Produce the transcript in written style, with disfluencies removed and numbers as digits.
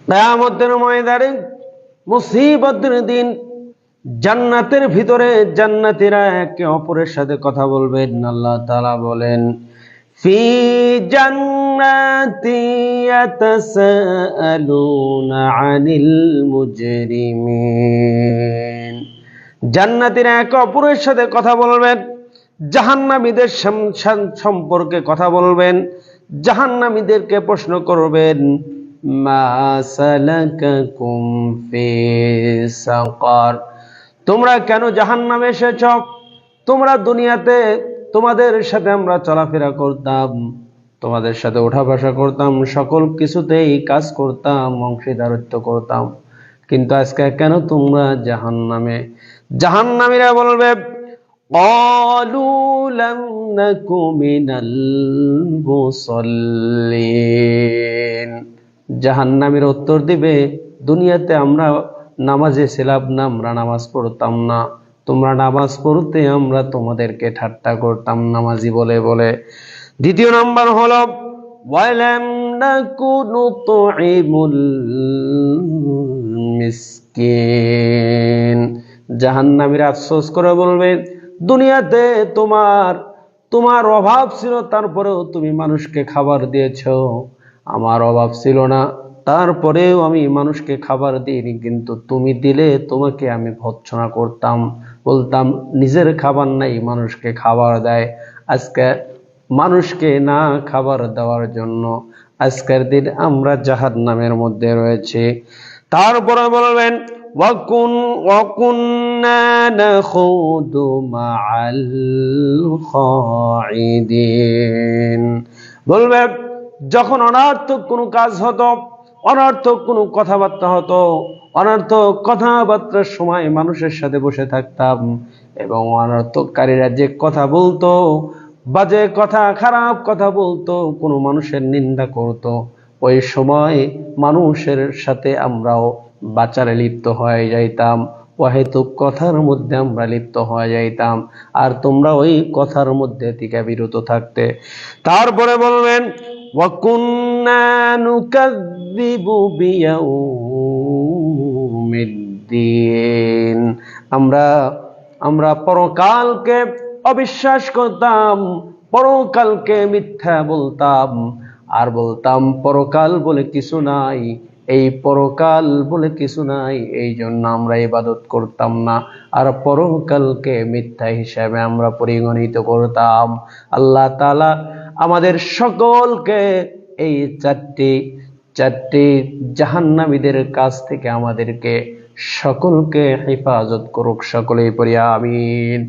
কিয়ামতের ময়দানে মুসিবতের দিন জান্নাতের ভিতরে জান্নাতীরা একে অপরের সাথে কথা বলবেন। আল্লাহ তাআলা বলেন, ফি জান্নাতি ইয়াতাসাআলুনা আনিল মুজরিমিন। জান্নাতীরা একে অপরের সাথে কথা বলবেন, জাহান্নামীদের সম্পর্কে কথা বলবেন, জাহান্নামীদেরকে প্রশ্ন করবেন, মা সালাকাকুম ফি সাকার, তোমরা কেন জাহান্নামে এসেছ? তোমরা দুনিয়াতে তোমাদের সাথে আমরা চলাফেরা করতাম, তোমাদের সাথে ওঠা বসা করতাম, সকল কিছুতেই কাজ করতাম, অংশীদারিত্ব করতাম, কিন্তু আজকে কেন তোমরা জাহান্নামে? জাহান্নামীরা বলবে, ক্বালু লাম নাকু মিনাল মুসাল্লিন। জাহান্নামীরা উত্তর দিবে, দুনিয়াতে আমরা নামাজে ছিলাম না, আমরা নামাজ পড়তাম না, তোমরা নামাজ পড়তে আমরা তোমাদেরকে ঠাট্টা করতাম নামাজি বলে বলে। দ্বিতীয় নাম্বার হলো, ওয়ালাম নাকু নুতঈমুল মিসকিন। জাহান্নামীরা আফসোস করে বলবে, দুনিয়াতে তোমার অভাব ছিল, তারপরেও তুমি মানুষকে খাবার দিয়েছো, আমার অভাব ছিল না, তারপরেও আমি মানুষকে খাবার দিইনি, কিন্তু তুমি দিলে তোমাকে আমি ভর্ৎসনা করতাম, বলতাম নিজের খাবার নাই মানুষকে খাবার দেয়। আজকে মানুষকে না খাবার দেওয়ার জন্য আজকের দিন আমরা জাহান্নামের মধ্যে রয়েছে। তারপরে বলবেন, ওয়াকুন্না নাখুদু মাআল খাইদিন। বলবে, যখন অনর্থক কোনো কাজ হতো, অনর্থক কোনো কথাবার্তা হতো, অনর্থক কথাবার্তার সময় মানুষের সাথে বসে থাকতাম, এবং অনর্থককারীরা যে কথা বলতো, বাজে কথা, খারাপ কথা বলতো, কোনো মানুষের নিন্দা করত, ওই সময় মানুষের সাথে আমরাও বাচারে লিপ্ত হয়ে যাইতাম, অহেতুক কথার মধ্যে আমরা লিপ্ত হয়ে যাইতাম, আর তোমরা ওই কথার মধ্যে থেকে বিরত থাকতে। তারপরে বলবেন, ওয়াকুন্না নুকাযযিবু বিয়াউমিদ্দিন। আমরা পরকালকে অবিশ্বাস করতাম, পরকালকে মিথ্যা বলতাম, আর বলতাম পরকাল বলে কিছু নাই, এই পরকাল বলে কিছু নাই, এই জন্য আমরা ইবাদত করতাম না, আর পরকালকে মিথ্যা হিসাবে আমরা পরিগণিত করতাম। আল্লাহ তাআলা আমাদের সকলকে এই চারটি জাহান্নামীদের কাছ থেকে আমাদেরকে সকলকে হেফাজত করুক। সকলেই পড়ি আমিন।